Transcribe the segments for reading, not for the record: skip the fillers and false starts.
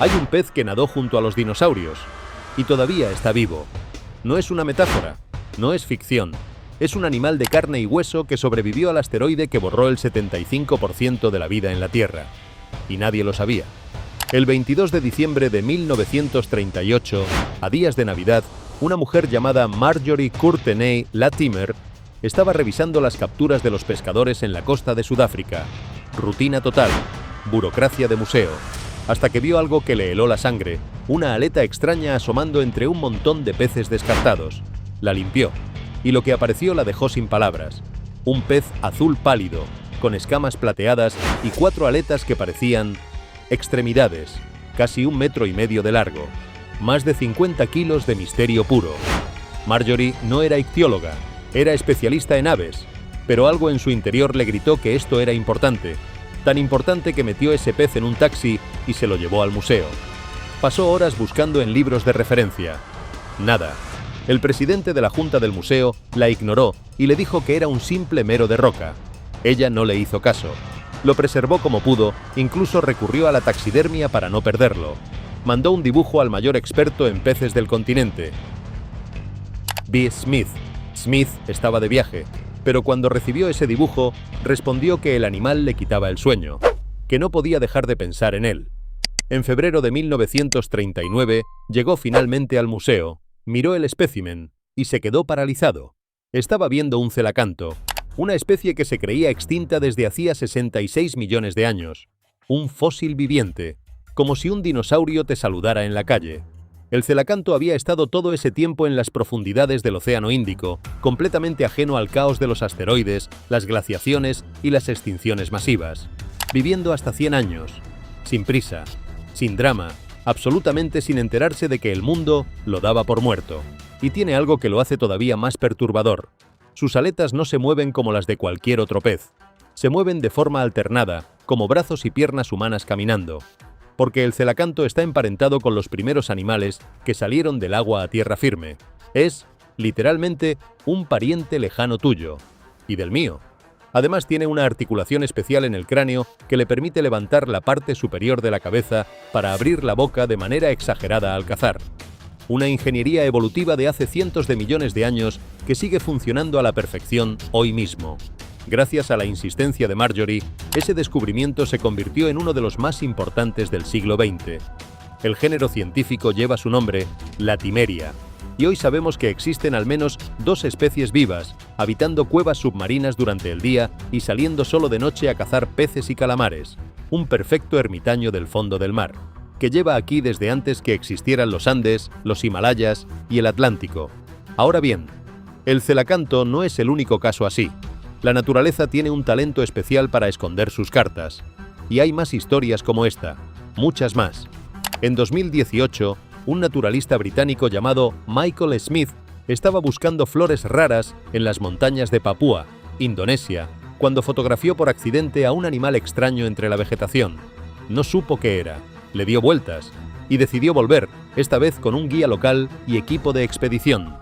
Hay un pez que nadó junto a los dinosaurios y todavía está vivo. No es una metáfora, no es ficción. Es un animal de carne y hueso que sobrevivió al asteroide que borró el 75% de la vida en la Tierra. Y nadie lo sabía. El 22 de diciembre de 1938, a días de Navidad, una mujer llamada Marjorie Courtenay Latimer estaba revisando las capturas de los pescadores en la costa de Sudáfrica. Rutina total, burocracia de museo, hasta que vio algo que le heló la sangre, una aleta extraña asomando entre un montón de peces descartados. La limpió, y lo que apareció la dejó sin palabras. Un pez azul pálido, con escamas plateadas y 4 aletas que parecían extremidades, casi 1,5 metros de largo. Más de 50 kilos de misterio puro. Marjorie no era ictióloga, era especialista en aves, pero algo en su interior le gritó que esto era importante, tan importante que metió ese pez en un taxi y se lo llevó al museo. Pasó horas buscando en libros de referencia. Nada. El presidente de la junta del museo la ignoró y le dijo que era un simple mero de roca. Ella no le hizo caso. Lo preservó como pudo, incluso recurrió a la taxidermia para no perderlo. Mandó un dibujo al mayor experto en peces del continente, B. Smith. Smith estaba de viaje, pero cuando recibió ese dibujo, respondió que el animal le quitaba el sueño, que no podía dejar de pensar en él. En febrero de 1939, llegó finalmente al museo, miró el espécimen y se quedó paralizado. Estaba viendo un celacanto, una especie que se creía extinta desde hacía 66 millones de años. Un fósil viviente, como si un dinosaurio te saludara en la calle. El celacanto había estado todo ese tiempo en las profundidades del Océano Índico, completamente ajeno al caos de los asteroides, las glaciaciones y las extinciones masivas. Viviendo hasta 100 años, sin prisa, sin drama, absolutamente sin enterarse de que el mundo lo daba por muerto. Y tiene algo que lo hace todavía más perturbador. Sus aletas no se mueven como las de cualquier otro pez. Se mueven de forma alternada, como brazos y piernas humanas caminando. Porque el celacanto está emparentado con los primeros animales que salieron del agua a tierra firme. Es, literalmente, un pariente lejano tuyo. Y del mío. Además tiene una articulación especial en el cráneo que le permite levantar la parte superior de la cabeza para abrir la boca de manera exagerada al cazar. Una ingeniería evolutiva de hace cientos de millones de años que sigue funcionando a la perfección hoy mismo. Gracias a la insistencia de Marjorie, ese descubrimiento se convirtió en uno de los más importantes del siglo XX. El género científico lleva su nombre, Latimeria, y hoy sabemos que existen al menos 2 especies vivas, habitando cuevas submarinas durante el día y saliendo solo de noche a cazar peces y calamares, un perfecto ermitaño del fondo del mar, que lleva aquí desde antes que existieran los Andes, los Himalayas y el Atlántico. Ahora bien, el celacanto no es el único caso así. La naturaleza tiene un talento especial para esconder sus cartas. Y hay más historias como esta, muchas más. En 2018, un naturalista británico llamado Michael Smith estaba buscando flores raras en las montañas de Papúa, Indonesia, cuando fotografió por accidente a un animal extraño entre la vegetación. No supo qué era, le dio vueltas y decidió volver, esta vez con un guía local y equipo de expedición.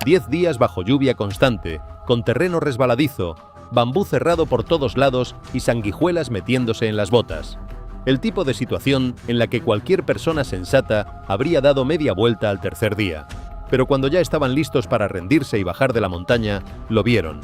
10 días bajo lluvia constante, con terreno resbaladizo, bambú cerrado por todos lados y sanguijuelas metiéndose en las botas. El tipo de situación en la que cualquier persona sensata habría dado media vuelta al tercer día. Pero cuando ya estaban listos para rendirse y bajar de la montaña, lo vieron.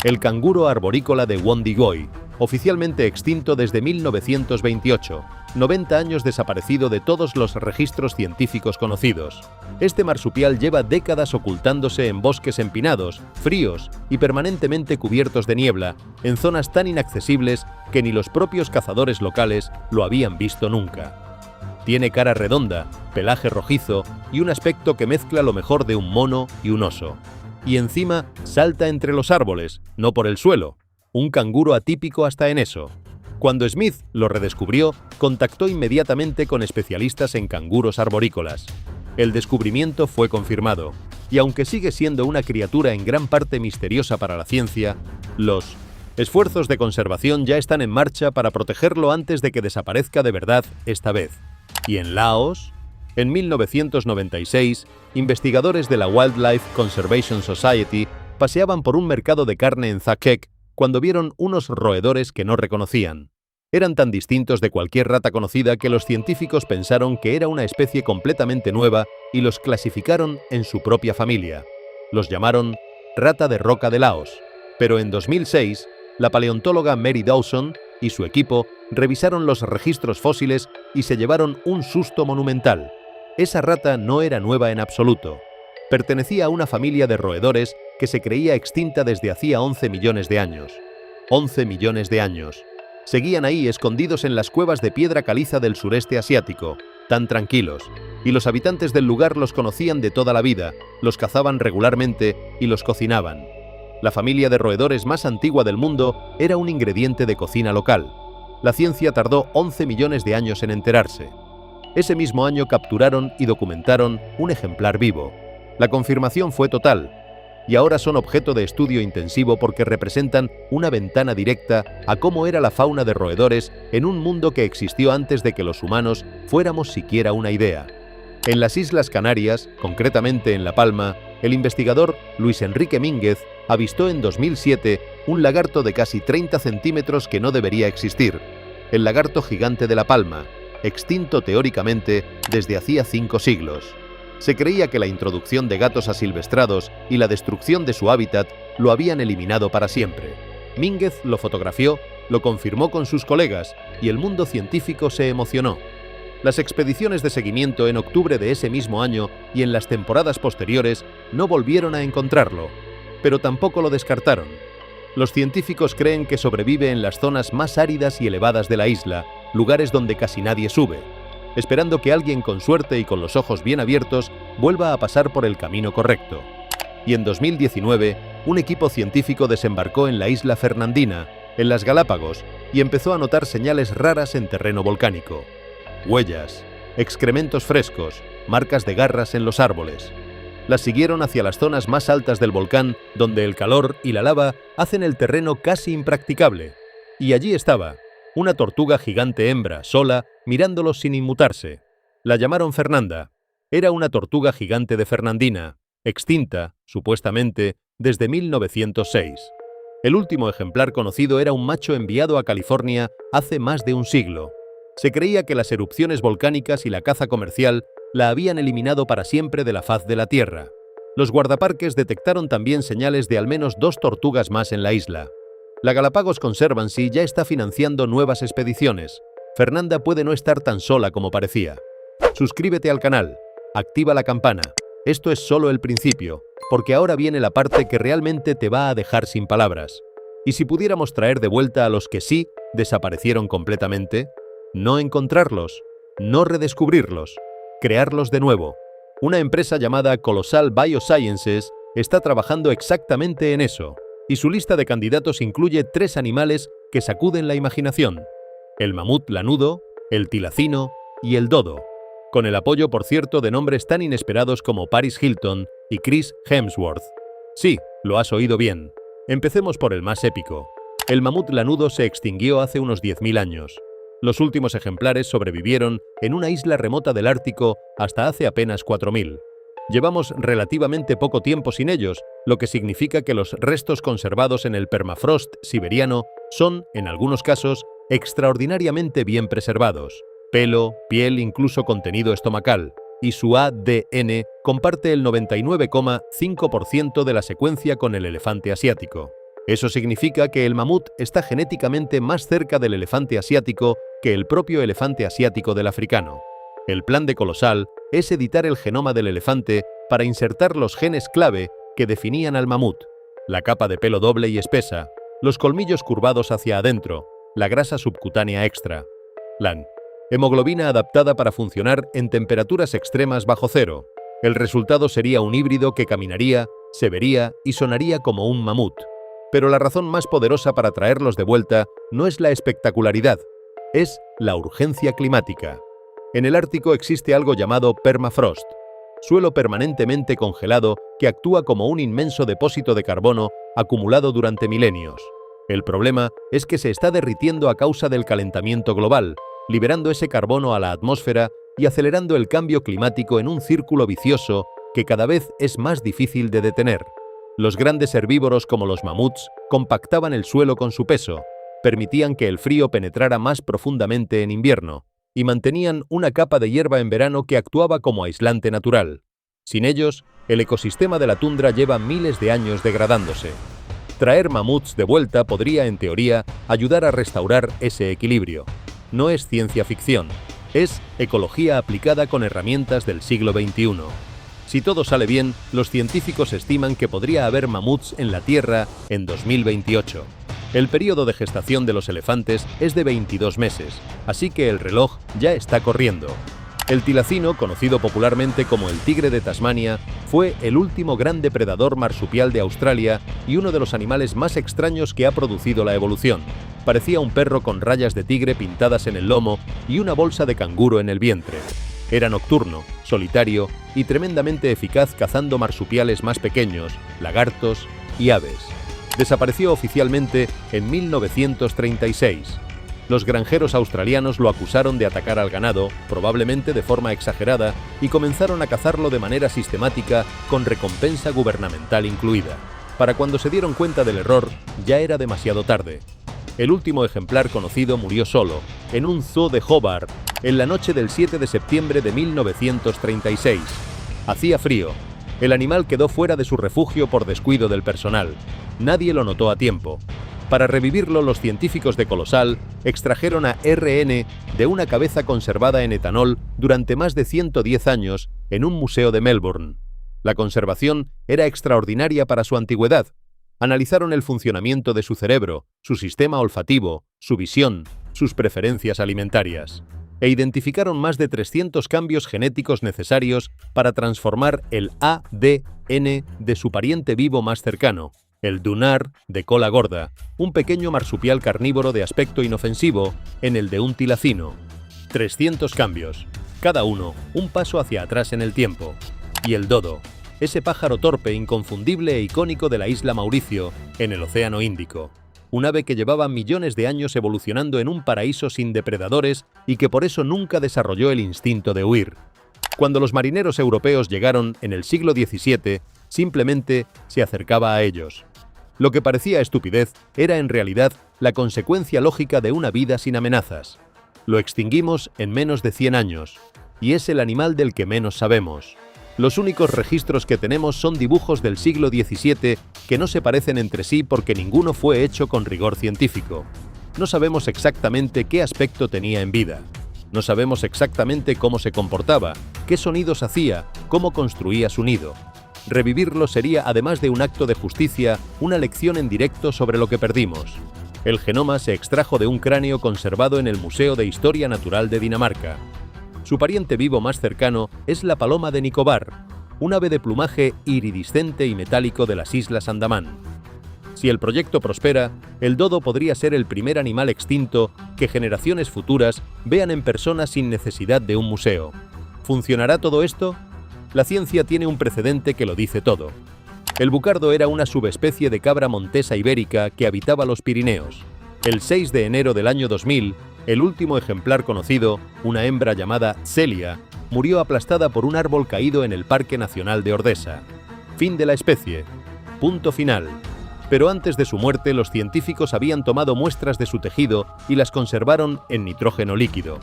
El canguro arborícola de Wondigoy, oficialmente extinto desde 1928, 90 años desaparecido de todos los registros científicos conocidos. Este marsupial lleva décadas ocultándose en bosques empinados, fríos y permanentemente cubiertos de niebla, en zonas tan inaccesibles que ni los propios cazadores locales lo habían visto nunca. Tiene cara redonda, pelaje rojizo y un aspecto que mezcla lo mejor de un mono y un oso. Y encima salta entre los árboles, no por el suelo. Un canguro atípico hasta en eso. Cuando Smith lo redescubrió, contactó inmediatamente con especialistas en canguros arborícolas. El descubrimiento fue confirmado, y aunque sigue siendo una criatura en gran parte misteriosa para la ciencia, los esfuerzos de conservación ya están en marcha para protegerlo antes de que desaparezca de verdad esta vez. Y en Laos, en 1996, investigadores de la Wildlife Conservation Society paseaban por un mercado de carne en Pha Quech cuando vieron unos roedores que no reconocían. Eran tan distintos de cualquier rata conocida que los científicos pensaron que era una especie completamente nueva y los clasificaron en su propia familia. Los llamaron rata de roca de Laos. Pero en 2006, la paleontóloga Mary Dawson y su equipo revisaron los registros fósiles y se llevaron un susto monumental. Esa rata no era nueva en absoluto. Pertenecía a una familia de roedores que se creía extinta desde hacía 11 millones de años. 11 millones de años. Seguían ahí escondidos en las cuevas de piedra caliza del sureste asiático, tan tranquilos, y los habitantes del lugar los conocían de toda la vida, los cazaban regularmente y los cocinaban. La familia de roedores más antigua del mundo era un ingrediente de cocina local. La ciencia tardó 11 millones de años en enterarse. Ese mismo año capturaron y documentaron un ejemplar vivo. La confirmación fue total, y ahora son objeto de estudio intensivo porque representan una ventana directa a cómo era la fauna de roedores en un mundo que existió antes de que los humanos fuéramos siquiera una idea. En las Islas Canarias, concretamente en La Palma, el investigador Luis Enrique Mínguez avistó en 2007 un lagarto de casi 30 centímetros que no debería existir, el lagarto gigante de La Palma, extinto teóricamente desde hacía 5 siglos. Se creía que la introducción de gatos asilvestrados y la destrucción de su hábitat lo habían eliminado para siempre. Mínguez lo fotografió, lo confirmó con sus colegas y el mundo científico se emocionó. Las expediciones de seguimiento en octubre de ese mismo año y en las temporadas posteriores no volvieron a encontrarlo, pero tampoco lo descartaron. Los científicos creen que sobrevive en las zonas más áridas y elevadas de la isla, lugares donde casi nadie sube, esperando que alguien con suerte y con los ojos bien abiertos vuelva a pasar por el camino correcto. Y en 2019, un equipo científico desembarcó en la isla Fernandina, en las Galápagos, y empezó a notar señales raras en terreno volcánico. Huellas, excrementos frescos, marcas de garras en los árboles. Las siguieron hacia las zonas más altas del volcán, donde el calor y la lava hacen el terreno casi impracticable. Y allí estaba, una tortuga gigante hembra, sola, mirándolos sin inmutarse. La llamaron Fernanda. Era una tortuga gigante de Fernandina, extinta, supuestamente, desde 1906. El último ejemplar conocido era un macho enviado a California hace más de un siglo. Se creía que las erupciones volcánicas y la caza comercial la habían eliminado para siempre de la faz de la Tierra. Los guardaparques detectaron también señales de al menos 2 tortugas más en la isla. La Galapagos Conservancy ya está financiando nuevas expediciones. Fernanda puede no estar tan sola como parecía. Suscríbete al canal, activa la campana. Esto es solo el principio, porque ahora viene la parte que realmente te va a dejar sin palabras. ¿Y si pudiéramos traer de vuelta a los que sí desaparecieron completamente? No encontrarlos, no redescubrirlos, crearlos de nuevo. Una empresa llamada Colossal Biosciences está trabajando exactamente en eso, y su lista de candidatos incluye 3 animales que sacuden la imaginación: el mamut lanudo, el tilacino y el dodo, con el apoyo, por cierto, de nombres tan inesperados como Paris Hilton y Chris Hemsworth. Sí, lo has oído bien. Empecemos por el más épico. El mamut lanudo se extinguió hace unos 10.000 años. Los últimos ejemplares sobrevivieron en una isla remota del Ártico hasta hace apenas 4.000. Llevamos relativamente poco tiempo sin ellos, lo que significa que los restos conservados en el permafrost siberiano son, en algunos casos, extraordinariamente bien preservados. Pelo, piel, incluso contenido estomacal, y su ADN comparte el 99,5% de la secuencia con el elefante asiático. Eso significa que el mamut está genéticamente más cerca del elefante asiático que el propio elefante asiático del africano. El plan de Colossal es editar el genoma del elefante para insertar los genes clave que definían al mamut: la capa de pelo doble y espesa, los colmillos curvados hacia adentro, la grasa subcutánea extra. LAN. Hemoglobina adaptada para funcionar en temperaturas extremas bajo cero. El resultado sería un híbrido que caminaría, se vería y sonaría como un mamut. Pero la razón más poderosa para traerlos de vuelta no es la espectacularidad, es la urgencia climática. En el Ártico existe algo llamado permafrost, suelo permanentemente congelado que actúa como un inmenso depósito de carbono acumulado durante milenios. El problema es que se está derritiendo a causa del calentamiento global, liberando ese carbono a la atmósfera y acelerando el cambio climático en un círculo vicioso que cada vez es más difícil de detener. Los grandes herbívoros como los mamuts compactaban el suelo con su peso. permitían que el frío penetrara más profundamente en invierno, y mantenían una capa de hierba en verano que actuaba como aislante natural. Sin ellos, el ecosistema de la tundra lleva miles de años degradándose. Traer mamuts de vuelta podría, en teoría, ayudar a restaurar ese equilibrio. No es ciencia ficción, es ecología aplicada con herramientas del siglo XXI. Si todo sale bien, los científicos estiman que podría haber mamuts en la Tierra en 2028. El período de gestación de los elefantes es de 22 meses, así que el reloj ya está corriendo. El tilacino, conocido popularmente como el tigre de Tasmania, fue el último gran depredador marsupial de Australia y uno de los animales más extraños que ha producido la evolución. Parecía un perro con rayas de tigre pintadas en el lomo y una bolsa de canguro en el vientre. Era nocturno, solitario y tremendamente eficaz cazando marsupiales más pequeños, lagartos y aves. Desapareció oficialmente en 1936. Los granjeros australianos lo acusaron de atacar al ganado, probablemente de forma exagerada, y comenzaron a cazarlo de manera sistemática con recompensa gubernamental incluida. Para cuando se dieron cuenta del error, ya era demasiado tarde. El último ejemplar conocido murió solo, en un zoo de Hobart, en la noche del 7 de septiembre de 1936. Hacía frío. El animal quedó fuera de su refugio por descuido del personal. Nadie lo notó a tiempo. Para revivirlo, los científicos de Colosal extrajeron a RN de una cabeza conservada en etanol durante más de 110 años en un museo de Melbourne. La conservación era extraordinaria para su antigüedad. Analizaron el funcionamiento de su cerebro, su sistema olfativo, su visión, sus preferencias alimentarias, e identificaron más de 300 cambios genéticos necesarios para transformar el ADN de su pariente vivo más cercano, el dunar de cola gorda, un pequeño marsupial carnívoro de aspecto inofensivo, en el de un tilacino. 300 cambios, cada uno un paso hacia atrás en el tiempo. Y el dodo, ese pájaro torpe, inconfundible e icónico de la isla Mauricio, en el Océano Índico. Un ave que llevaba millones de años evolucionando en un paraíso sin depredadores y que por eso nunca desarrolló el instinto de huir. Cuando los marineros europeos llegaron en el siglo XVII, simplemente se acercaba a ellos. Lo que parecía estupidez era en realidad la consecuencia lógica de una vida sin amenazas. Lo extinguimos en menos de 100 años, y es el animal del que menos sabemos. Los únicos registros que tenemos son dibujos del siglo XVII que no se parecen entre sí porque ninguno fue hecho con rigor científico. No sabemos exactamente qué aspecto tenía en vida. No sabemos exactamente cómo se comportaba, qué sonidos hacía, cómo construía su nido. Revivirlo sería, además de un acto de justicia, una lección en directo sobre lo que perdimos. El genoma se extrajo de un cráneo conservado en el Museo de Historia Natural de Dinamarca. Su pariente vivo más cercano es la paloma de Nicobar, un ave de plumaje iridiscente y metálico de las Islas Andamán. Si el proyecto prospera, el dodo podría ser el primer animal extinto que generaciones futuras vean en persona sin necesidad de un museo. ¿Funcionará todo esto? La ciencia tiene un precedente que lo dice todo. El bucardo era una subespecie de cabra montesa ibérica que habitaba los Pirineos. El 6 de enero del año 2000, el último ejemplar conocido, una hembra llamada Celia, murió aplastada por un árbol caído en el Parque Nacional de Ordesa. Fin de la especie. Punto final. Pero antes de su muerte, los científicos habían tomado muestras de su tejido y las conservaron en nitrógeno líquido.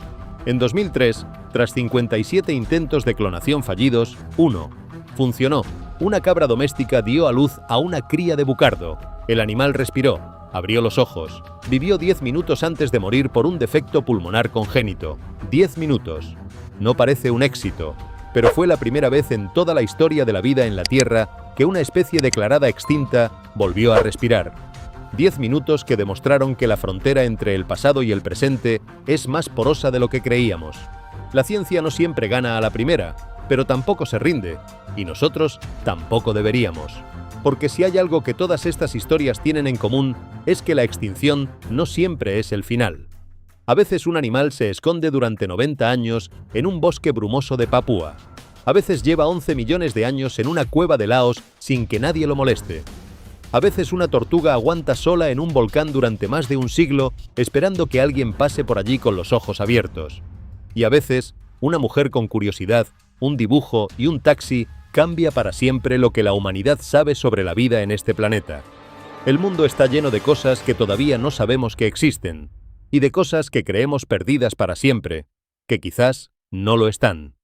En 2003, tras 57 intentos de clonación fallidos, uno funcionó. Una cabra doméstica dio a luz a una cría de bucardo. El animal respiró, abrió los ojos, vivió 10 minutos antes de morir por un defecto pulmonar congénito. 10 minutos. No parece un éxito, pero fue la primera vez en toda la historia de la vida en la Tierra que una especie declarada extinta volvió a respirar. 10 minutos que demostraron que la frontera entre el pasado y el presente es más porosa de lo que creíamos. La ciencia no siempre gana a la primera, pero tampoco se rinde, y nosotros tampoco deberíamos. Porque si hay algo que todas estas historias tienen en común, es que la extinción no siempre es el final. A veces un animal se esconde durante 90 años en un bosque brumoso de Papúa. A veces lleva 11 millones de años en una cueva de Laos sin que nadie lo moleste. A veces una tortuga aguanta sola en un volcán durante más de un siglo esperando que alguien pase por allí con los ojos abiertos. Y a veces, una mujer con curiosidad, un dibujo y un taxi cambia para siempre lo que la humanidad sabe sobre la vida en este planeta. El mundo está lleno de cosas que todavía no sabemos que existen, y de cosas que creemos perdidas para siempre, que quizás no lo están.